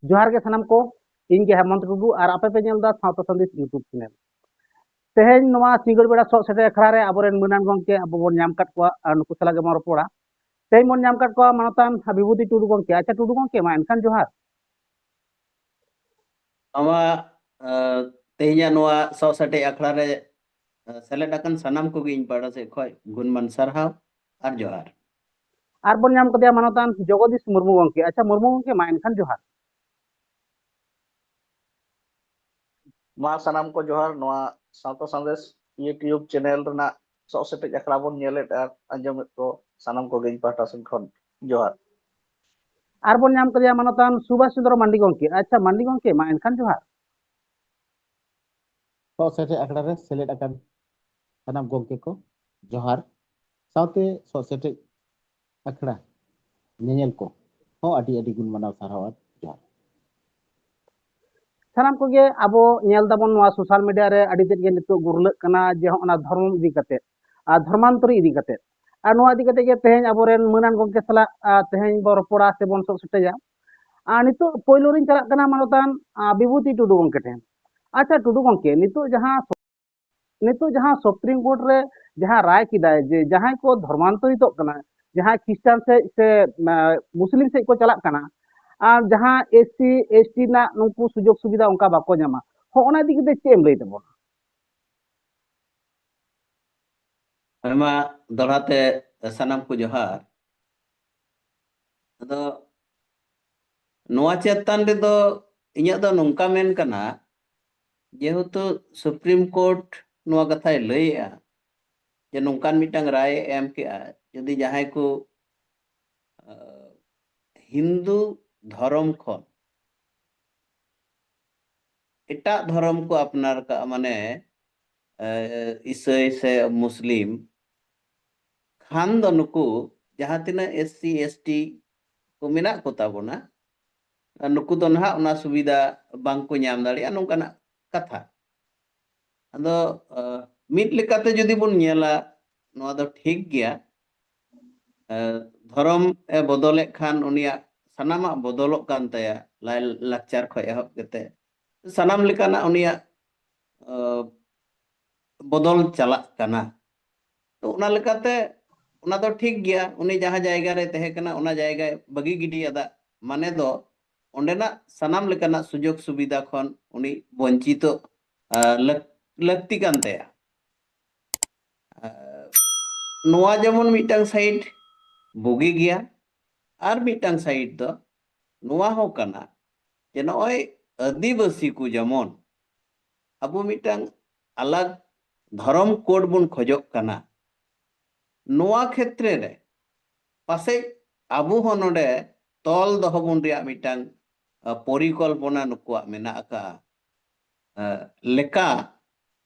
जोहार के सानाम को ᱤᱧ ᱜᱮ ᱦᱮᱢᱚᱱᱛ ᱴᱩᱰᱩ ᱟᱨ ᱟᱯᱮ ᱯᱮ ᱧᱮᱞ ᱫᱟ ᱥᱟᱶᱛᱟ ᱥᱟᱸᱫᱮᱥ ᱤᱭᱩᱴᱩᱵ ᱪᱮᱱᱮᱞ ᱛᱮᱦᱮᱧ ᱱᱚᱣᱟ ᱥᱤᱸᱜᱟᱹᱲ ᱵᱮᱲᱟ ᱥᱚᱜ ᱥᱮᱴᱮᱨ ᱟᱠᱷᱲᱟ ᱨᱮ ᱟᱵᱚᱨᱮᱱ ᱢᱟᱹᱱᱟᱱ ᱜᱚᱝᱠᱮ ᱟᱵᱚ ᱵᱚᱱ ᱧᱟᱢ ᱠᱟᱫ ᱠᱚᱣᱟ ᱟᱨ ᱱᱩᱠᱩ ᱥᱟᱞᱟᱜ ᱜᱮᱵᱚᱱ ᱨᱚᱯᱚᱲᱟ ᱛᱮᱦᱮᱧ ᱵᱚᱱ ᱧᱟᱢ ᱠᱟᱫ ᱠᱚᱣᱟ ᱢᱟᱱᱚᱛᱟᱱ ᱵᱤᱵᱷᱩᱛᱤ ᱴᱩᱰᱩ ᱜᱚᱝᱠᱮ ᱟᱪᱪᱷᱟ ᱴᱩᱰᱩ ᱜᱚᱝᱠᱮ ᱢᱟ ᱮᱱᱠᱷᱟᱱ ᱡᱚᱦᱟᱨ ᱟᱢᱟᱜ ᱛᱮᱦᱮᱧᱟᱜ ᱱᱚᱣᱟ ᱥᱚᱥᱟᱴᱮ ᱟᱠᱷᱲᱟ ᱨᱮ ᱥᱮᱞᱮᱫ ᱟᱠᱟᱱ ᱥᱟᱱᱟᱢ ᱠᱚᱜᱮ ᱤᱧ ᱯᱟᱦᱴᱟ ᱥᱮᱫ ᱠᱷᱚᱡ ᱜᱩᱱᱢᱟᱱ ᱥᱟᱨᱦᱟᱣ ᱟᱨ ᱡᱚᱦᱟᱨ ᱟᱨ ᱵᱚᱱ ᱧᱟᱢ ᱠᱟᱫᱮᱭᱟ ᱢᱟᱱᱚᱛᱟᱱ ᱡᱚᱜᱚᱫᱤᱥ ᱢᱩᱨᱢᱩ ᱜᱚᱝᱠᱮ ᱟᱪᱪᱷᱟ ᱢᱩᱨᱢᱩ ᱜᱚᱝᱠᱮ ᱢᱟ ᱮᱱᱠᱷᱟᱱ ᱡᱚᱦᱟर ᱢᱟ ᱥᱟᱱᱟᱢ ᱠᱚ ᱡᱚᱦᱟर ᱱᱚᱣᱟ ᱥᱟᱶᱛᱟ ᱥᱟᱸᱫᱮᱥ ᱤᱭᱩᱴᱩᱵ ᱪᱮᱱᱮᱞ ᱨᱮᱱᱟᱜ ᱥᱚᱜ ᱥᱮᱴᱮᱡ ᱟᱠᱷᱲᱟ ᱵᱚᱱ ᱧᱮᱞᱮᱫ ᱟᱨ ᱟᱸᱡᱚᱢᱮᱫ ᱠᱚ ᱥᱟᱱᱟᱢ ᱠᱚᱜᱮ ᱤᱧ ᱯᱟᱦᱴᱟ ᱥᱮᱫ ᱠᱷᱚᱱ ᱡᱚᱦᱟर ᱟᱨ ᱵᱚᱱ ᱧᱟᱢ ᱠᱟᱫᱮᱭᱟ ᱢᱟᱱᱚᱛᱟᱱ ᱥᱩᱵᱷᱟᱥ ᱪᱚᱱᱫᱨᱚ ᱢᱟᱱᱰᱤ ᱜᱚᱝᱠᱮ ᱟᱪᱪᱷᱟ ᱢᱟᱱᱰᱤ ᱜᱚᱝᱠᱮ ᱢᱟ ᱮᱱᱠᱷᱟᱱ ᱡᱚᱦᱟर ᱥᱚᱜ ᱥᱮᱴᱮᱡ ᱟᱠᱷᱲᱟ ᱨᱮ ᱥᱮᱞᱮᱫ ᱟᱠᱟᱱ ᱥᱟᱱᱟᱢ ᱜᱚᱝᱠᱮ ᱠᱚ ᱡᱚᱦᱟर ᱥᱟᱶᱛᱮ ᱥᱚᱜ ᱥᱮᱴᱮᱡ ᱟᱠᱷᱲᱟ ᱧᱮᱧᱮᱞ ᱠᱚ ᱦᱚᱸ ᱟᱹᱰᱤ ᱟᱹᱰᱤ ᱜᱩᱱ ᱢᱟᱱᱟᱣ ᱥᱟᱨᱦᱟᱣ ᱟᱨ ᱡᱚᱦᱟर ᱥᱟᱱᱟᱢ ᱠᱚᱜᱮ ᱟᱵᱚ ᱧᱮᱞ ᱫᱟᱵᱚᱱ ᱱᱚᱣᱟ ᱥᱳᱥᱟᱞ ᱢᱤᱰᱤᱭᱟ ᱨᱮ ᱟᱹᱰᱤ ᱛᱮᱫ ᱜᱮ ᱱᱤᱛᱚᱜ ᱜᱩᱨᱞᱟᱹᱜ ᱠᱟᱱᱟ ᱡᱮ ᱚᱱᱟ ᱫᱷᱚᱨᱢᱚ ᱤᱫᱤ ᱠᱟᱛᱮ ᱟᱨ ᱫᱷᱚᱨᱢᱟᱱᱛᱚᱨᱤ ᱤᱫᱤ ᱠᱟᱛᱮ ᱟᱨ ᱱᱚᱣᱟ ᱤᱫᱤ ᱠᱟᱛᱮ ᱜᱮ ᱛᱮᱦᱮᱧ ᱟᱵᱚᱨᱮᱱ ᱢᱟᱹᱱᱟᱱ ᱜᱚᱝᱠᱮ ᱥᱟᱞᱟᱜ ᱛᱮᱦᱮᱧ ᱵᱚ ᱨᱚᱯᱚᱲᱟ ᱥᱮᱵᱚᱱ ᱥᱚᱜ ᱥᱮᱴᱮᱡᱟ ᱟᱨ ᱱᱤᱛᱚᱜ ᱯᱳᱭᱞᱳ ᱨᱤᱧ ᱪᱟᱞᱟᱜ ᱠᱟᱱᱟ ᱢᱟᱱᱚᱛᱟᱱ ᱵᱤᱵᱷᱩᱛᱤ ᱴᱩᱰᱩ ᱜᱚᱝᱠᱮ ᱴᱷᱮᱱ ᱟᱪᱪᱷᱟ ᱴᱩᱰᱩ ᱜᱚᱝᱠᱮ ᱱᱤᱛᱚᱜ ᱡᱟᱦᱟᱸ ᱥᱩᱯᱨᱤᱢ ᱠᱳर्ट ᱨᱮ ᱡᱟᱦᱟᱸ ᱨᱟᱭ ᱠᱮᱫᱟᱭ ᱡᱮ ᱡᱟᱦᱟᱸᱭ ᱠᱚ ᱫᱷᱚᱨᱢᱟᱱᱛᱚᱨᱤᱛᱚᱜ ᱠᱟᱱᱟ ᱡᱟᱦᱟᱸᱭ ᱠᱷᱨᱤᱥᱴᱟᱱ ᱥᱮᱡ ᱥᱮ ᱢᱩᱥᱞᱤᱢ ᱥᱮᱡ ᱠᱚ ᱪᱟᱞᱟᱜ ᱠᱟᱱᱟ ᱟᱨ ᱡᱟᱦᱟᱸ ᱮᱥᱥᱤ ᱮᱥᱴᱤ ᱨᱮᱱᱟᱜ ᱱᱩᱠᱩ ᱥᱩᱡᱳᱜᱽ ᱥᱩᱵᱤᱫᱷᱟ ᱚᱱᱠᱟ ᱵᱟᱠᱚ ᱧᱟᱢᱟ ᱦᱚᱸ ᱚᱱᱟ ᱤᱫᱤ ᱠᱟᱛᱮ ᱪᱮᱫ ᱮᱢ ᱞᱟᱹᱭ ᱛᱟᱵᱚᱱᱟ ᱟᱭᱢᱟ ᱫᱚᱲᱦᱟᱛᱮ ᱥᱟᱱᱟᱢ ᱠᱚ ᱡᱚᱦᱟᱨ ᱟᱫᱚ ᱱᱚᱣᱟ ᱪᱮᱛᱟᱱ ᱨᱮᱫᱚ ᱤᱧᱟᱹᱜ ᱫᱚ ᱱᱚᱝᱠᱟ ᱢᱮᱱ ᱠᱟᱱᱟ ᱡᱮᱦᱮᱛᱩ ᱥᱩᱯᱨᱤᱢ ᱠᱳर्ट ᱱᱚᱣᱟ ᱠᱟᱛᱷᱟᱭ ᱞᱟᱹᱭᱮᱜᱼᱟ ᱡᱮ ᱱᱚᱝᱠᱟᱱ ᱢᱤᱫᱴᱟᱝ ᱨᱟᱭ ᱮᱢ ᱠᱮᱜᱼᱟ ᱡᱩᱫᱤ ᱡᱟᱦᱟᱸᱭ ᱠᱚ हिंदू धर्म खन एटा धर्म को अपनार का माने ईसाई से मुस्लिम खान दो नुकु जहाँ तिना एससी एसटी को मेना को ताबोना नुकु दो ना उना सुविधा बांग को ᱧᱟᱢ दाड़िया नोंकाना कथा अदो मिट लेकाते जदि बोन ñेला नोआ दो ठीक गया धर्म ए बदले खान उनिया सनामा बदलोग कान तया लाई लाक्चार खय एहब केते सनाम लेकाना उनिया बदल चलाक काना तो उना लेकाते उना दो ठीक गया उनी जहां जायगा रे तहे कना उना जायगा बगी गिडी अदा माने दो ओंडेना सनाम लेकाना सुजोग सुविधा खन उनी वंचित लगती कान तया नोआ जेमन मिटांग साइड बुगी गया और मिटांग साइड दो नोआ हो कना जे नय आदिवासी को जेमन अबो मिटांग अलग धर्म कोड बुन खोजोग कना नोआ क्षेत्र रे पासे अबो हो नोडे तोल दहो बुन रिया मिटांग परिकल्पना नुकुआ मेना आका लेका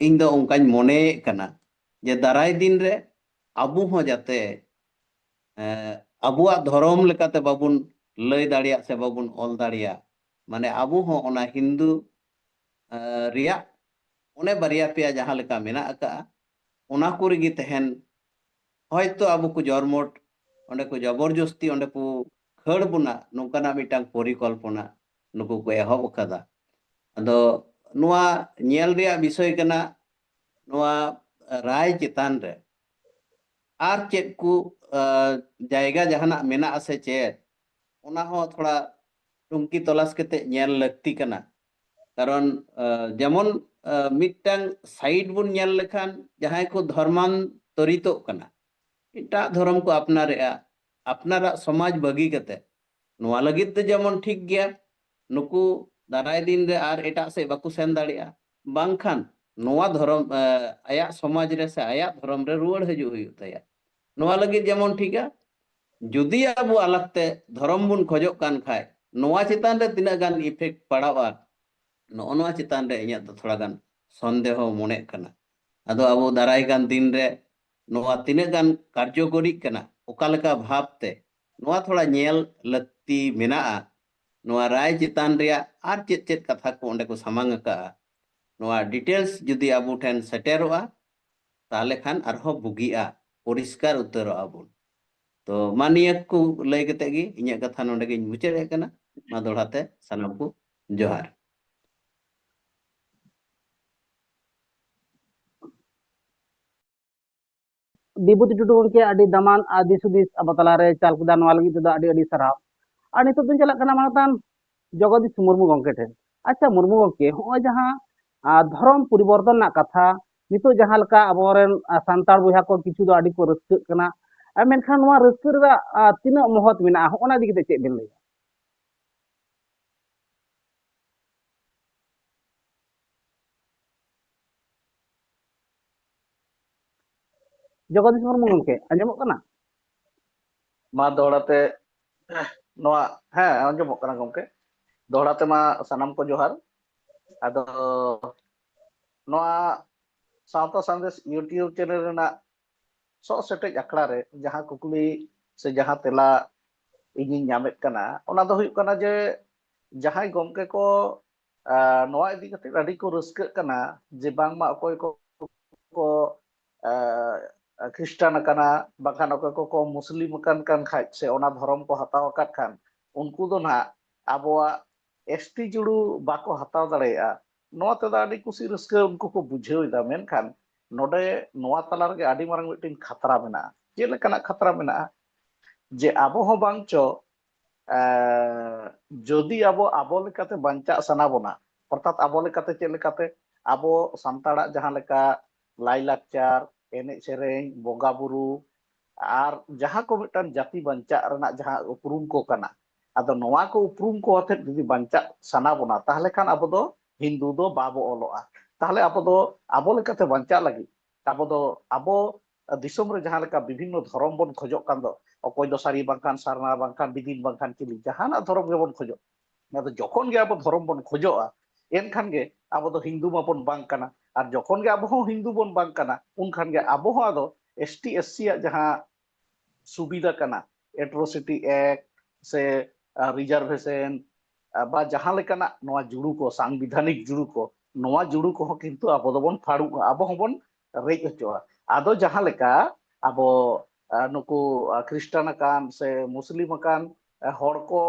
इन दो उनकाñ मोने कना जे दाराय दिन रे अबो हो जाते अबुआ धर्म लेकाते बाबुन लय दाड़िया से बाबुन ऑल दाड़िया माने अबो हो ओना हिंदू रिया उन्हें बारिया पेया जहां लेका मेना आका ओना को रिगी तहन हयतो अबो को जरमोट ओंडे को जबरदस्ती ओंडे को खड़ बुना नोंकाना मिटांग परिकल्पना नुकु को एहब कदा अदो नुआ ñेल रिया विषय कना नुआ राय चितान रे आर चेक को जायगा जहाना मेना आसे चेत ओना हो थोड़ा टुंकी तलाश केते ñेल लगती कना कारण जेमन मिटांग साइड बुन ñेल लेखान जहां को धर्मांतरितो कना इटा धर्म को अपनारेआ अपनारा समाज बगी कते नुआ लगित ते जेमन ठीक गया नुकु दाराय दिन रे आर एटा से बाकु सेन दाड़िया बांखान नुआ धर्म आया समाज रे से आया धर्म रे रुवाड़ हजू हुयु तया नुआ लगित जेमन ठीका जुदी अबो अलगते धर्म बुन खोजो कान खाय नुआ चितान रे तिना गान इफेक्ट पड़ावा नुआ चितान रे इया तो थोड़ा गान संदेह मोने कना अदो अबो दाराय गान दिन रे नुआ तिना गान कार्यकरी कना ओकालका भावते नुआ थोड़ा ñेल लगती मेनाआ नुआ राय चितान रिया आर चेत चेत कथा को ओंडे को सामांग का नुआ डिटेल्स जुदी अबो ठेन सेटेरोआ ताले खान आरहो बुगिआ परिष्कार उतरो आबो तो मानिया को लय कते गी इnya कथा नोंडे गिन मुचारे कना ᱢᱟ ᱫᱚᱲᱦᱟᱛᱮ ᱥᱟᱱᱟᱢ ᱠᱚ ᱡᱚᱦᱟᱨ। বিভূতি টুডু গᱚᱝᱠᱮ ᱟᱹᱰᱤ ᱫᱟᱢᱟᱱ ᱫᱤᱥ ᱦᱩᱫᱤᱥ ᱟᱵᱚ ᱛᱟᱞᱟᱨᱮ ᱪᱟᱞ ᱠᱮᱫᱟ, ᱱᱚᱣᱟ ᱞᱟᱹᱜᱤᱫ ᱛᱮᱫᱚ ᱟᱹᱰᱤ ᱟᱹᱰᱤ ᱥᱟᱨᱦᱟᱣ। ᱟᱨ ᱱᱤᱛᱚᱜ ᱫᱚᱧ ᱪᱟᱞᱟᱜ ᱠᱟᱱᱟ ᱢᱟᱱᱚᱛᱟᱱ ᱡᱚᱜᱚᱫᱤᱥ ᱢᱩᱨᱢᱩ ᱜᱚᱝᱠᱮ ᱴᱷᱮᱱ। ᱟᱪᱪᱷᱟ ᱢᱩᱨᱢᱩ ᱜᱚᱝᱠᱮ, ᱦᱚᱸᱜᱼᱚᱭ ᱡᱟᱦᱟᱸ ᱫᱷᱚᱨᱚᱢ ᱯᱚরিবর্তন ᱨᱮᱱᱟᱜ ᱠᱟᱛᱷᱟ ᱱᱤᱛᱚᱜ ᱡᱟᱦᱟᱸ ᱞᱮᱠᱟ ᱟᱵᱚᱨᱮᱱ ᱥᱟᱱᱛᱟᱲ ᱵᱚᱭᱦᱟ ᱠᱚ ᱠᱤᱪᱷᱩ ᱫᱚ ᱟᱹᱰᱤ ᱠᱚ ᱨᱟᱹᱥᱠᱟᱹᱜ ᱠᱟᱱᱟ, ᱢᱮᱱᱠᱷᱟᱱ ᱱᱚᱣᱟ ᱨᱟᱹᱥᱠᱟᱹ ᱨᱮᱱᱟᱜ ᱛᱤᱱᱟᱹᱜ ᱢᱚᱦᱚᱛ ᱢᱮᱱᱟᱜᱼᱟ, ᱦᱚᱸᱜᱼᱚᱱᱟ ᱤᱫᱤ ᱠᱟᱛᱮ ᱪᱮᱫ ᱵᱮᱱ ᱞᱟᱹᱭᱟ? ᱡᱚᱜᱚᱫᱤᱥ ᱢᱩᱨᱢᱩ ᱜᱚᱝᱠᱮ ᱟᱸᱡᱚᱢᱚᱜ ᱠᱟᱱᱟ? ᱢᱟ ᱫᱚᱦᱲᱟᱛᱮ ᱱᱚᱣᱟ ᱦᱮᱸ ᱟᱸᱡᱚᱢᱚᱜ ᱠᱟᱱᱟ ᱜᱚᱝᱠᱮ। ᱫᱚᱦᱲᱟᱛᱮ ᱢᱟ ᱥᱟᱱᱟᱢ ᱠᱚ ᱡᱚᱦᱟᱨ। ᱟᱫᱚ ᱱᱚᱣᱟ ᱥᱟᱶᱛᱟ ᱥᱟᱸᱫᱮᱥ ᱤᱭᱩᱴᱤᱭᱩᱵ ᱪᱮᱱᱮᱞ ᱨᱮᱱᱟᱜ ᱥᱚᱜ ᱥᱮᱴᱮᱡ ᱟᱠᱷᱲᱟ ᱨᱮ ᱡᱟᱦᱟᱸ ᱠᱩᱠᱞᱤ ᱥᱮ ᱡᱟᱦᱟᱸ ᱛᱮᱞᱟ ᱤᱧᱤᱧ ᱧᱟᱢᱮᱫ ᱠᱟᱱᱟ, ᱚᱱᱟ ᱫᱚ ᱦᱩᱭᱩᱜ ᱠᱟᱱᱟ ᱡᱮ ᱡᱟᱦᱟᱸᱭ ᱜᱚᱢᱠᱮ ko ᱱᱚᱣᱟ ᱤᱫᱤ ᱠᱟᱛᱮ ᱟᱹᱰᱤ ko ᱨᱟᱹᱥᱠᱟᱹᱜ ᱠᱟᱱᱟ ᱡᱮ ᱵᱟᱝᱢᱟ ᱚᱠᱚᱭ ko খ্রিস্টান akana, bangkhan ᱚᱠᱚᱭ ko Muslim akan kan kᱷᱟᱡ se ona dhorom ko hataw akad khan unku do na abuwa ST juru bako hataw dareya। ᱱᱚᱣᱟ ᱛᱮᱫᱚ ᱟᱹᱰᱤ ᱠᱩᱥᱤ ᱨᱟᱹᱥᱠᱟᱹ ᱩᱱᱠᱩ ᱠᱚ ᱵᱩᱡᱷᱟᱹᱣ ᱮᱫᱟ, ᱢᱮᱱᱠᱷᱟᱱ ᱱᱚᱰᱮ ᱱᱚᱣᱟ ᱛᱟᱞᱟ ᱨᱮᱜᱮ ᱟᱹᱰᱤ ᱢᱟᱨᱟᱝ ᱢᱤᱫᱴᱮᱱ ᱠᱷᱟᱛᱨᱟ ᱢᱮᱱᱟᱜᱼᱟ। ᱪᱮᱫ ᱞᱮᱠᱟᱱᱟᱜ ᱠᱷᱟᱛᱨᱟ ᱢᱮᱱᱟᱜᱼᱟ? ᱡᱮ ᱟᱵᱚ ᱦᱚᱸ ᱵᱟᱝ ᱪᱚ ᱡᱚᱫᱤ ᱟᱵᱚ ᱞᱮᱠᱟᱛᱮ ᱵᱟᱧᱪᱟᱜ ᱥᱟᱱᱟ ᱵᱚᱱᱟ, ᱚᱨᱛᱷᱟᱛ ᱟᱵᱚ লেকাতে ᱪᱮᱫ লেকাতে ᱟᱵᱚ ᱥᱟᱱᱛᱟᱲᱟᱜ ᱡᱟᱦᱟᱸ লেকা ᱞᱟᱭᱞᱟᱠᱪᱟর, ᱮᱱᱮᱡ ᱥᱮᱨᱮᱧ, ᱵᱚᱸᱜᱟ ᱵᱩᱨᱩ ᱟᱨ ᱡᱟᱦᱟᱸ ᱠᱚ ᱢᱤᱫᱴᱟᱝ ᱡᱟᱹᱛᱤ ᱵᱟᱧᱪᱟᱜ ᱨᱮᱱᱟᱜ ᱡᱟᱦᱟᱸ ᱩᱯᱨᱩᱢ ᱠᱚ ᱠᱟᱱᱟ, ᱟᱫᱚ ᱱᱚᱣᱟ ᱠᱚ ᱩᱯᱨᱩᱢ ᱠᱚ ᱟᱛᱮ ᱡᱩᱫᱤ ᱵᱟᱧᱪᱟᱜ ᱥᱟᱱᱟ ᱵᱚᱱᱟ, ᱛᱟᱦᱞᱮ ᱠᱷᱟᱱ ᱟᱵᱚ ᱫᱚ ᱦᱤᱱᱫᱩ ᱫᱚ ᱵᱟᱵᱚ ᱚᱞᱚᱜᱼᱟ। ᱛᱟᱦᱞᱮ ᱟᱵᱚ ᱫᱚ ᱟᱵᱚ লেকাতে ᱵᱟᱧᱪᱟᱜ ᱞᱟᱹᱜᱤᱫ ᱟᱵᱚ ᱫᱤᱥᱚᱢ ᱨᱮ ᱡᱟᱦᱟᱸ ᱞᱮᱠᱟ ᱵᱤᱵᱷᱤᱱᱱᱚ ᱫᱷᱚᱨᱚᱢ ᱵᱚᱱ ᱠᱷᱚᱡᱚᱜ ᱠᱟᱱ ᱫᱚ, ᱚᱠᱚᱭ ᱫᱚ ᱥᱟᱹᱨᱤ ᱵᱟᱝᱠᱷᱟᱱ ᱥᱟᱨᱱᱟ ᱵᱟᱝᱠᱷᱟᱱ ᱵᱤᱫᱤᱱ ᱵᱟᱝᱠᱷᱟᱱ ᱪᱤᱞᱤ ᱡᱟᱦᱟᱱᱟᱜ ᱫᱷᱚᱨᱚᱢ ᱜᱮᱵᱚᱱ ᱠᱷᱚᱡᱚᱜ। ᱟᱫᱚ ᱡᱚᱠᱷᱚᱱ ᱜᱮ ᱟᱵᱚ ᱫᱷᱚᱨᱚᱢ ᱵᱚᱱ ᱠᱷᱚᱡᱚᱜᱼᱟ, ᱮᱱᱠᱷᱟᱱ ᱜᱮ ᱟᱵᱚ ᱫᱚ ᱦᱤᱱᱫᱩ ᱢᱟᱵᱚᱱ ᱵᱟᱝ ᱠᱟᱱᱟ। ᱟᱨ ᱡᱚᱠᱷᱚᱱ ᱜᱮ ᱟᱵᱚ ᱦᱚᱸ ᱦᱤᱱᱫᱩ ᱵᱚᱱ ᱵᱟᱝ ᱠᱟᱱᱟ, ᱩᱱᱠᱷᱟᱱ ᱜᱮ ᱟᱵᱚ ᱦᱚᱸ ᱟᱫᱚ ST SC ᱟᱜ ᱡᱟᱦᱟᱸ ᱥᱩᱵᱤᱫᱷᱟ ᱠᱟᱱᱟ, एट्रोसिटी एक्ट से रिजर्वेशन বা ᱡᱟᱦᱟᱸ ᱞᱮᱠᱟᱱᱟᱜ ᱱᱚᱣᱟ ᱡᱩᱲᱩ ᱠᱚ ᱥᱟᱝᱵᱤᱫᱷᱟᱱᱤক ᱡᱩᱲᱩ ᱠᱚ, ᱱᱚᱣᱟ ᱡᱩᱲᱩ ᱠᱚᱦᱚᱸ ᱠᱤᱱᱛᱩ ᱟᱵᱚ ᱫᱚᱵᱚᱱ ᱯᱷᱟᱲᱩᱜᱼᱟ, ᱟᱵᱚ ᱦᱚᱸᱵᱚᱱ ᱨᱮᱡ ᱦᱚᱪᱚᱜᱼᱟ। ᱟᱫᱚ ᱡᱟᱦᱟᱸ ᱞᱮᱠᱟ ᱟᱵᱚ ᱱᱩᱠᱩ খ্রিস্টান akan se মুসলিম akan hor ko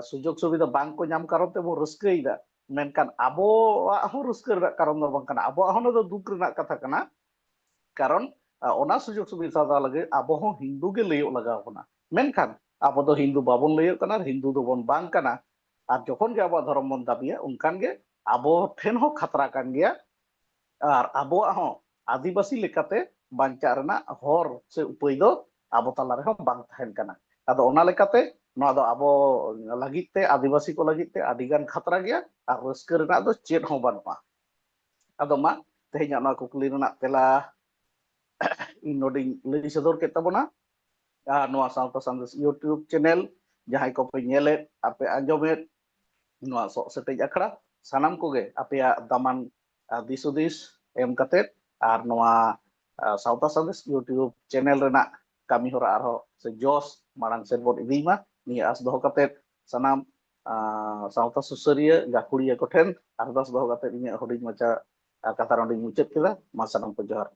সুযোগ সুবিধা বাং ko ñam karon te bo rᱟᱹᱥᱠᱟᱹᱭᱮᱫᱟ, ᱢᱮᱱᱠᱷᱟᱱ ᱟᱵᱚᱣᱟᱜ ᱦᱚᱸ ᱨᱟᱹᱥᱠᱟᱹ ᱨᱮᱱᱟᱜ ᱠᱟᱨᱚᱱ ᱫᱚ ᱵᱟᱝ ᱠᱟᱱᱟ, ᱟᱵᱚᱣᱟᱜ ᱦᱚᱸ ᱫᱚ ᱫᱩᱠ ᱨᱮᱱᱟᱜ ᱠᱟᱛᱷᱟ ᱠᱟᱱᱟ। ᱠᱟᱨᱚᱱ ᱚᱱᱟ সুযোগ সুবিধা ᱫᱟ ᱞᱟᱹᱜᱤᱫ ᱟᱵᱚ ᱦᱚᱸ হিন্দু ᱜᱮ ᱞᱟᱹᱭᱚᱜ ᱞᱟᱜᱟᱣ ᱵᱚᱱᱟ। ᱢᱮᱱᱠᱷᱟন ᱟᱵᱚ ᱫᱚ হিন্দু ᱵᱟᱵᱚᱱ ᱞᱟᱹᱭᱚᱜ ᱠᱟᱱᱟ, হিন্দু ᱫᱚᱵᱚᱱ ᱵᱟᱝ ᱠᱟᱱᱟ। ᱟᱨ ᱡᱚᱠᱷᱚᱱ ᱜᱮ ᱟᱵᱚᱣᱟᱜ ᱫᱷᱚᱨᱚᱢ ᱵᱚᱱ ᱫᱟᱹᱵᱤᱭᱟ, ᱩᱱᱠᱷᱟᱱ ᱜᱮ ᱟᱵᱚ ᱴᱷᱮᱱ ᱦᱚᱸ ᱠᱷᱟᱛᱨᱟ ᱠᱟᱱ ᱜᱮᱭᱟ। ᱟᱨ ᱟᱵᱚᱣᱟᱜ ᱦᱚᱸ ᱟᱹᱫᱤᱵᱟᱹᱥᱤ ᱞᱮᱠᱟᱛᱮ ᱵᱟᱧᱪᱟᱜ ᱨᱮᱱᱟᱜ ᱦᱚᱨ ᱥᱮ ᱩᱯᱟᱹᱭ ᱫᱚ ᱟᱵᱚ ᱛᱟᱞᱟ ᱨᱮᱦᱚᱸ ᱵᱟᱝ ᱛᱟᱦᱮᱱ ᱠᱟᱱᱟ। ᱟᱫᱚ ᱚᱱᱟ ᱞᱮᱠᱟᱛᱮ ᱱᱚᱣᱟ ᱫᱚ ᱟᱵᱚ ᱞᱟᱹᱜᱤᱫ te ᱟᱹᱫᱤᱵᱟᱹᱥᱤ ko ᱞᱟᱹᱜᱤᱫ te ᱟᱹᱰᱤᱜᱟᱱ ᱠᱷᱟᱛᱨᱟ ᱜᱮᱭᱟ ᱟᱨ ᱨᱟᱹᱥᱠᱟᱹ ᱨᱮᱱᱟᱜ ᱫᱚ ᱪᱮᱫ ᱦᱚᱸ ᱵᱟᱹᱱᱩᱜᱼᱟ। ᱟᱫᱚ ᱢᱟ ᱛᱮᱦᱮᱧᱟᱜ ᱱᱚᱣᱟ ᱠᱩᱠᱞᱤ ᱨᱮᱱᱟᱜ ᱛᱮᱞᱟ ᱤᱧ ᱱᱚᱰᱮᱧ ᱞᱟᱹᱭ ᱥᱚᱫᱚᱨ ᱠᱮᱫ ᱛᱟᱵᱚᱱᱟ। ᱱᱚᱣᱟ ᱥᱟᱶᱛᱟ ᱥᱟᱸᱫᱮᱥ ᱤᱭᱩᱴᱤᱭᱩᱵ ᱪᱮᱱᱮᱞ ᱡᱟᱦᱟᱸᱭ ᱠᱚᱯᱮ ᱧᱮᱞᱮᱫ, ᱟᱯᱮ ᱟᱸᱡᱚᱢᱮᱫ, ᱱᱚᱣᱟ ᱥᱚᱜ ᱥᱮᱴᱮᱡ ᱟᱠᱷᱲᱟ ᱥᱟᱱᱟᱢ ᱠᱚᱜᱮ ᱟᱯᱮᱭᱟᱜ ᱫᱟᱢᱟᱱ ᱫᱤᱥ ᱦᱩᱫᱤᱥ ᱮᱢ ᱠᱟᱛᱮᱫ ᱟᱨ ᱱᱚᱣᱟ ᱥᱟᱶᱛᱟ ᱥᱟᱸᱫᱮᱥ ᱤᱭᱩᱴᱤᱭᱩᱵ ᱪᱮᱱᱮᱞ ᱨᱮᱱᱟᱜ ᱠᱟᱹᱢᱤ ᱦᱚᱨᱟ ᱟᱨᱦᱚᱸ ᱥᱮ ᱡᱚᱥ ᱢᱟᱲᱟᱝ ᱥᱮᱫ ᱵᱚᱱ ᱤᱫᱤᱭ ᱢᱟ, ᱱᱤᱭᱟᱹ ᱟᱸᱥ ᱫᱚᱦᱚ ᱠᱟᱛᱮᱫ ᱥᱟᱱᱟᱢ ᱥᱟᱶᱛᱟ ᱥᱩᱥᱟᱹᱨᱤᱭᱟᱹ ᱜᱟᱹᱠᱷᱩᱲᱤᱭᱟᱹ ᱠᱚᱴᱷᱮᱱ ᱟᱨᱫᱟᱥ ᱫᱚᱦᱚ ᱠᱟᱛᱮᱫ ᱤᱧᱟᱹᱜ ᱦᱩᱰᱤᱧ ᱢᱟᱪᱷᱟ ᱠᱟᱛᱷᱟ ᱱᱚᱰᱮᱧ ᱢᱩᱪᱟᱹᱫ ᱠᱮᱫᱟ। ᱢᱟ ᱥᱟᱱᱟᱢ ᱠᱚ ᱡᱚᱦᱟᱨ।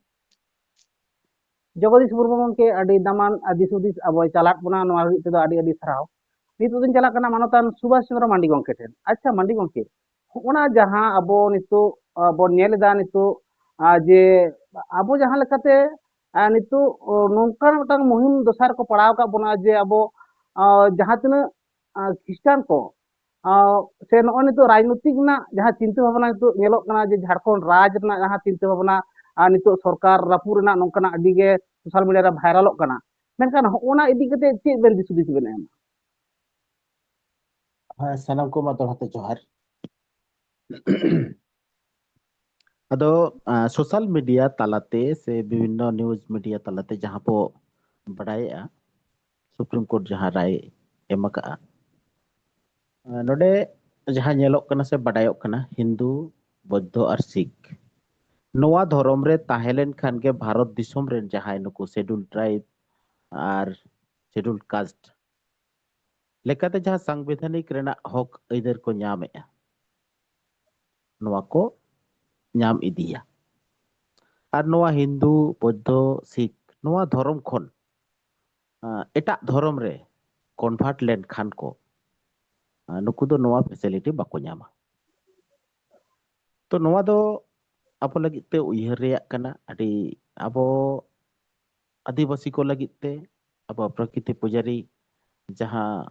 ᱡᱚᱜᱚᱫᱤᱥ ᱢᱩᱨᱢᱩ ᱜᱚᱝᱠᱮ ᱟᱹᱰᱤ ᱫᱟᱢᱟᱱ ᱫᱤᱥ ᱦᱩᱫᱤᱥ ᱟᱵᱚᱭ ᱪᱟᱞᱟᱫ ᱵᱚᱱᱟ, ᱱᱚᱣᱟ ᱞᱟᱹᱜᱤᱫ ᱛᱮᱫᱚ ᱟᱹᱰᱤ ᱟᱹᱰᱤ ᱥᱟᱨᱦᱟᱣ। ᱱᱤᱛᱚᱜ ᱫᱚᱧ ᱪᱟᱞᱟᱜ ᱠᱟᱱᱟ ᱢᱟᱱᱚᱛᱟᱱ ᱥᱩᱵᱷᱟᱥ ᱪᱚᱱᱫᱨᱚ ᱢᱟᱱᱰᱤ ᱜᱚᱝᱠᱮ ᱴᱷᱮᱱ। ᱟᱪᱪᱷᱟ ᱢᱟᱱᱰᱤ ᱜᱚᱝᱠᱮ, ᱚᱱᱟ ᱡᱟᱦᱟᱸ ᱟᱵᱚ ᱱᱤᱛᱚᱜ ᱵᱚᱱ ᱧᱮᱞ ᱮᱫᱟ ᱱᱤᱛᱚᱜ ᱡᱮ ᱟᱵᱚ ᱡᱟᱦᱟᱸ ᱞᱮᱠᱟᱛᱮ ᱱᱤᱛᱚᱜ ᱱᱚᱝᱠᱟᱱ ᱢᱤᱫᱴᱟᱝ ᱢᱩᱦᱤᱢ ᱫᱚᱥᱟᱨ ᱠᱚ ᱯᱟᱲᱟᱣ ᱟᱠᱟᱫ ᱵᱚᱱᱟ ᱡᱮ ᱟᱵᱚ ᱡᱟᱦᱟᱸ ᱛᱤᱱᱟᱹᱜ খ্রিস্টান ᱠᱚ ᱥᱮ ᱱᱚᱜᱼᱚᱭ ᱱᱤᱛᱚᱜ ᱨᱟᱡᱽᱱৈতিক ᱨᱮᱱᱟᱜ ᱡᱟᱦᱟᱸ ᱪᱤᱱᱛᱟᱹ ᱵᱷᱟᱵᱱᱟ ᱱᱤᱛᱚᱜ ᱧᱮᱞᱚᱜ ᱠᱟᱱᱟ ᱡᱮ ᱡᱷᱟᱲᱠᱷᱚᱸᱰ ᱨᱟᱡᱽ ᱨᱮᱱᱟᱜ ᱡᱟᱦᱟᱸ ᱪᱤᱱᱛᱟᱹ ᱵᱷᱟᱵᱱᱟ ᱟᱨ ᱱᱤᱛᱚᱜ ᱥᱚᱨᱠᱟর ᱨᱟᱹᱯᱩᱫ ᱨᱮᱱᱟᱜ ᱱᱚᱝᱠᱟᱱᱟᱜ ᱟᱹᱰᱤ ᱜᱮ ᱥᱳᱥᱟᱞ ᱢᱤᱰᱤᱭᱟ ᱨᱮ ᱵᱷᱟᱭᱨᱟᱞᱚᱜ ᱠᱟᱱᱟ, ᱢᱮᱱᱠᱷᱟन ᱦᱚᱸᱜᱼᱚᱱᱟ ᱤᱫᱤ ᱠᱟᱛᱮ ᱪᱮᱫ ᱵᱮᱱ ᱫᱤᱥ ᱦᱩᱫᱤᱥ ᱵᱮᱱ ᱮᱢᱟ? ᱥᱟᱱᱟᱢ ᱠᱚ ᱢᱟ ᱫᱚᱲᱦᱟᱛᱮ ᱡᱚᱦᱟᱨ। ᱟᱫᱚ ᱥᱳᱥᱟᱞ ᱢᱤᱰᱤᱭᱟ ᱛᱟᱞᱟᱛᱮ ᱥᱮ ᱵᱤᱵᱷᱤᱱᱱᱚ ᱱᱤᱭᱩᱡ ᱢᱤᱰᱤᱭᱟ ᱛᱟᱞᱟᱛᱮ ᱡᱟᱦᱟᱸ ᱵᱚ ᱵᱟᱰᱟᱭᱮᱜᱼᱟ, ᱥᱩᱯᱨᱤᱢ ᱠᱳर्ट ᱡᱟᱦᱟᱸ ᱨᱟᱭ ᱮᱢ ᱟᱠᱟᱜᱼᱟ, ᱱᱚᱰᱮ ᱡᱟᱦᱟᱸ ᱧᱮᱞᱚᱜ ᱠᱟᱱᱟ ᱥᱮ ᱵᱟᱰᱟᱭᱚᱜ ᱠᱟᱱᱟ, ᱦᱤᱱᱫᱩ, ᱵᱳᱫᱽᱫᱷᱚ ᱟᱨ ᱥᱤᱠᱷ ᱱᱚᱣᱟ ᱫᱷᱚᱨᱚᱢ ᱨᱮ ᱛᱟᱦᱮᱸ ᱞᱮᱱᱠᱷᱟᱱ ᱜᱮ ᱵᱷᱟᱨᱚᱛ ᱫᱤᱥᱚᱢ ᱨᱮᱱ ᱡᱟᱦᱟᱸᱭ ᱱᱩᱠᱩ ᱥᱮᱰᱩᱞ ᱴᱨᱟᱭᱤᱵ ᱟᱨ ᱥᱮᱰᱩᱞ ᱠᱟস্ট ᱞᱮᱠᱟᱛᱮ ᱡᱟᱦᱟᱸ ᱥᱟᱝᱵᱤᱫᱷᱟᱱᱤক ᱨᱮᱱᱟᱜ ᱦᱚᱠ ᱟᱹᱭᱫᱟᱹᱨ ᱠᱚ ᱧᱟᱢᱮᱜᱼᱟ, ᱱᱚᱣᱟ ᱠᱚ ᱧᱟᱢ ᱤᱫᱤᱭᱟ। ᱟᱨ ᱱᱚᱣᱟ ᱦᱤᱱᱫᱩ, ᱵᱳᱫᱽᱫᱷᱚ, ᱥᱤᱠᱷ ᱱᱚᱣᱟ ᱫᱷᱚᱨᱚᱢ ᱠᱷᱚᱱ ᱮᱴᱟᱜ ᱫᱷᱚᱨᱚᱢ ᱨᱮ ᱠᱚᱱᱵᱷᱟᱨᱴ ᱞᱮᱱᱠᱷᱟᱱ ᱠᱚ नुकु दो नोआ फैसिलिटी बाको ᱧᱟᱢᱟ तो नोआ दो ᱟᱵᱚ ᱞᱟᱹᱜᱤᱫ ᱛᱮ ᱩᱭᱦᱟᱹᱨ ᱨᱮᱭᱟᱜ ᱠᱟᱱᱟ ᱟᱹᱰᱤ ᱟᱵᱚ ᱟᱹᱫᱤᱵᱟᱹᱥᱤ ᱠᱚ ᱞᱟᱹᱜᱤᱫ ᱛᱮ ᱟᱵᱚ ᱯᱨᱚᱠᱤᱛᱤ ᱯᱩᱡᱟᱨᱤ ᱡᱟᱦᱟᱸ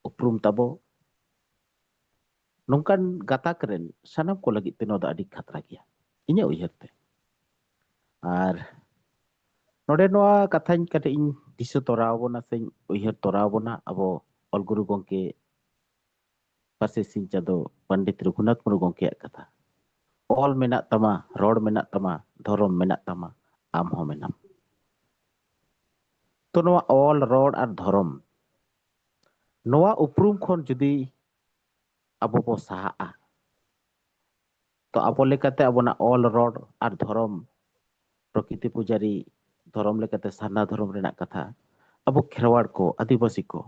ᱩᱯᱨᱩᱢ ᱛᱟᱵᱚ ᱱᱚᱝᱠᱟᱱ ᱜᱟᱛᱟᱠ ᱨᱮᱱ ᱥᱟᱱᱟᱢ ᱠᱚ ᱞᱟᱹᱜᱤᱫ ᱛᱮ ᱱᱚᱣᱟ ᱫᱚ ᱟᱹᱰᱤ ᱠᱷᱟᱛᱨᱟ ᱜᱮᱭᱟ ᱤᱧᱟᱹᱜ ᱩᱭᱦᱟᱹᱨ ᱛᱮ ᱟᱨ ᱱᱚᱰᱮ ᱱᱚᱣᱟ ᱠᱟᱛᱷᱟᱧ ᱠᱟᱹᱴᱤᱡ ᱤᱧ ᱫᱤᱥᱟᱹ ᱛᱚᱨᱟᱣ ᱵᱚᱱᱟ ᱥᱮᱧ ᱩᱭᱦᱟᱹᱨ ᱛᱚᱨᱟᱣ ᱵᱚᱱᱟ ᱟᱵᱚ ᱚᱞᱜᱩᱨᱩ ᱜᱚᱝᱠᱮ ᱯᱟᱹᱨᱥᱤ ᱥᱤᱧ ᱪᱟᱸᱫᱳ ᱯᱚᱱᱰᱤᱛ ᱨᱚᱜᱷᱩᱱᱟᱛᱷ ᱢᱩᱨᱢᱩ ᱜᱚᱝᱠᱮᱭᱟᱜ ᱠᱟᱛᱷᱟ ᱚᱞ ᱢᱮᱱᱟᱜ ᱛᱟᱢᱟ ᱨᱚᱲ ᱢᱮᱱᱟᱜ ᱛᱟᱢᱟ ᱫᱷᱚᱨᱚᱢ ᱢᱮᱱᱟᱜ ᱛᱟᱢᱟ ᱟᱢ ᱦᱚᱸ ᱢᱮᱱᱟᱢ तो नोआ ऑल रोड और धर्म नोआ उपरूम खन जुदी अबो बो साहा तो अबो लेकाते अबोना ऑल रोड और धर्म प्रकृति पुजारी धर्म लेकाते सारना धर्म रेना कथा अबो खेरवाड़ को आदिवासी को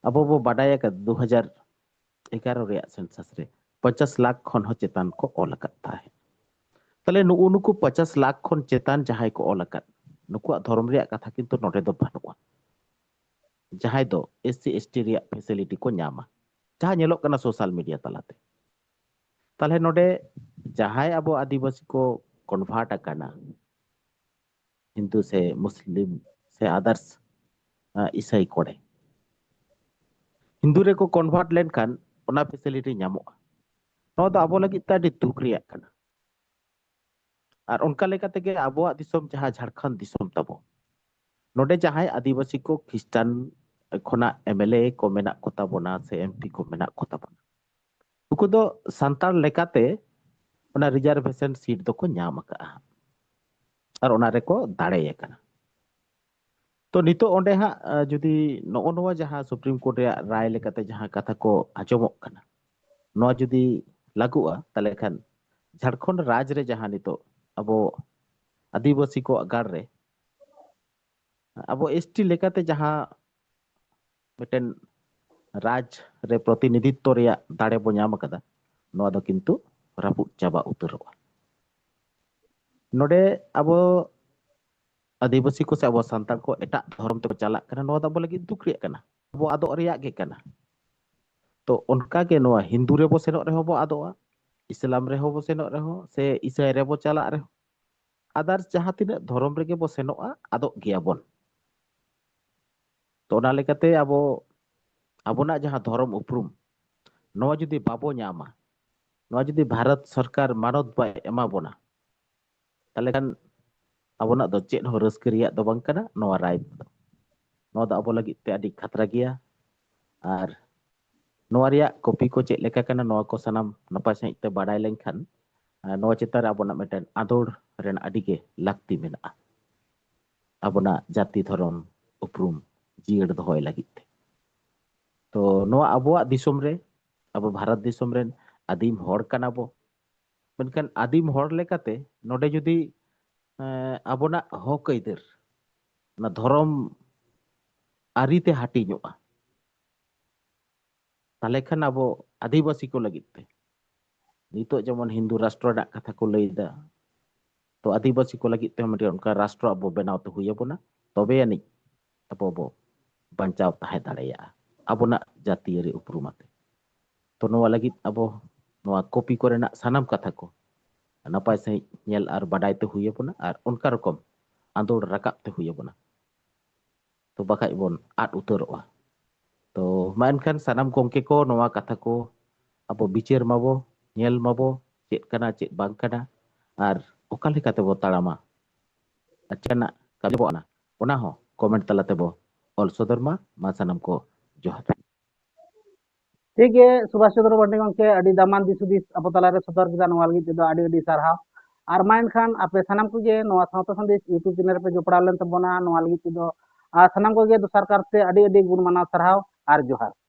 अबो बो बाडाय का 2011 रेया सेंसस रे 50 लाख खन हो चेतान को ऑल करता है तले नुकु 50 लाख खन चेतान जहाय को ऑल कर नुकुआ धर्म रेया कथा किंतु नोडे दो बानुआ जहां दो एससी एसटी रिया फैसिलिटी को ᱧᱟᱢᱟ जहां ñᱮᱞᱚᱜ ᱠᱟᱱᱟ सोशल मीडिया तलाते ताले नोडे जहां अबो आदिवासी को कन्वर्ट अकाना हिंदू से मुस्लिम से अदर्स ईसाई कोड़े हिंदू रे को कन्वर्ट लेन खान ओना फैसिलिटी ᱧᱟᱢᱚᱜᱼᱟ ᱱᱚᱣᱟ ᱫᱚ ᱟᱵᱚ ᱞᱟᱹᱜᱤᱫ ᱛᱮ ᱟᱹᱰᱤ ᱫᱩᱠ ᱨᱮᱭᱟᱜ ᱠᱟᱱᱟ ᱟᱨ ᱚᱱᱠᱟ ᱞᱮᱠᱟ ᱛᱮᱜᱮ ᱟᱵᱚᱣᱟᱜ ᱫᱤᱥᱚᱢ ᱡᱟᱦᱟᱸ ঝাড়খণ্ড दिसोम तबो नोडे जहां आदिवासी को ख्रिस्टान खना एमएलए को मेना को ताबोना से एमपी को मेना को ताबोना उनको दो संताल लेकाते ओना रिजर्वेशन सीट दो को ᱧᱟᱢ अकाआ और ओना रे को दाड़े अकाना तो नितो ओंडे हा जुदी नो नोवा जहां सुप्रीम कोर्ट रे राय लेकाते जहां कथा को आजमोक कना नोवा जुदी लागुआ तले खान झारखंड राज रे जहां नितो अबो आदिवासी को अगाड़ रे अबो एसटी लेकाते जहां मिटन राज रे प्रतिनिधित्व रे दाड़े बो ᱧᱟᱢ अकादा नोवा दो किंतु रापुट चाबा उतरवा नोडे अबो आदिवासी को से अबो संताल को एटा धर्म ते चला कना नोवा दो लगी दुख रे कना अबो आदो रिया गे कना तो उनका के नोवा हिंदू रे बो सेनो रे बो आदोआ इस्लाम रे बो सेनो रे से ईसाई रे बो चला रे अदर्स जहां तिना धर्म रे बो सेनोआ आदो गिया बोन तो ओना लेकाते अबो अबोना जहां धर्म उपरूम नोवा जुदी बाबो ᱧᱟᱢᱟ नोवा जुदी भारत सरकार मानत बाय एमा बोना ताले खान अबोना दो चेत हो रस्क रिया दो बांग कना नोवा राय नोवा दो अबो लगी ते आदि खतरा गिया आर नोवा रिया कॉपी को चेत लेका कना नोवा को सनाम नपाय सहित ते बाडाय लेनखान नोवा चितार अबोना मेटन आदोड़ रेन आदि के लाक्ति मेना अबोना जाति धर्म उपरूम जियड़ दोहय लगी ते तो नोवा अबोआ दिसोम रे अबो भारत दिसोम रेन आदिम हड़ कना बो मेनखान आदिम हड़ लेकाते नोडे जुदी अबोना हक अइदार ना धर्म आरिते हाटिङोआ ताले खान अबो आदिवासी को लगिते नितो जेमन हिंदू राष्ट्र ना कथा को लैदा तो आदिवासी को लगिते मटे उनका राष्ट्र अबो बनाव तो हुयबोना तबे यानी अबो बो बंचाव ताहे दाड़ेया अबोना जातीय उपरूमाते तो नोवा लगित अबो नोवा कॉपी कोरेना सानाम कथा को नपाय सही नेल आर बाडाय ते हुयबोना आर उनका रकम आंदोड़ रकाब ते हुयबोना तो बाखाय बोन आद उतरोआ तो मानखान सानाम गोंके को नोवा कथा को अबो बिचार माबो नेल माबो चेत कना चेत बांग कना आर ओका लेकाते बो ताड़ामा अचाना काबोना ओना हो कमेंट तलाते बो ऑल सदरमा मा सानाम को जोहार ठीक है सुभाष चंद्र बंडी गंके अडी दामान दिसुदिस अब तलारे सदर किदा नोवा लगी तेदो अडी अडी सारहाव आर मा एनखान आपे सानाम कोगे नोवा सावता संदेश यूट्यूब चैनल पे जोपड़ा लेन तबोना नोवा लगी तेदो सानाम कोगे दोसार कारते अडी अडी गुण माना सारहाव आर जोहार।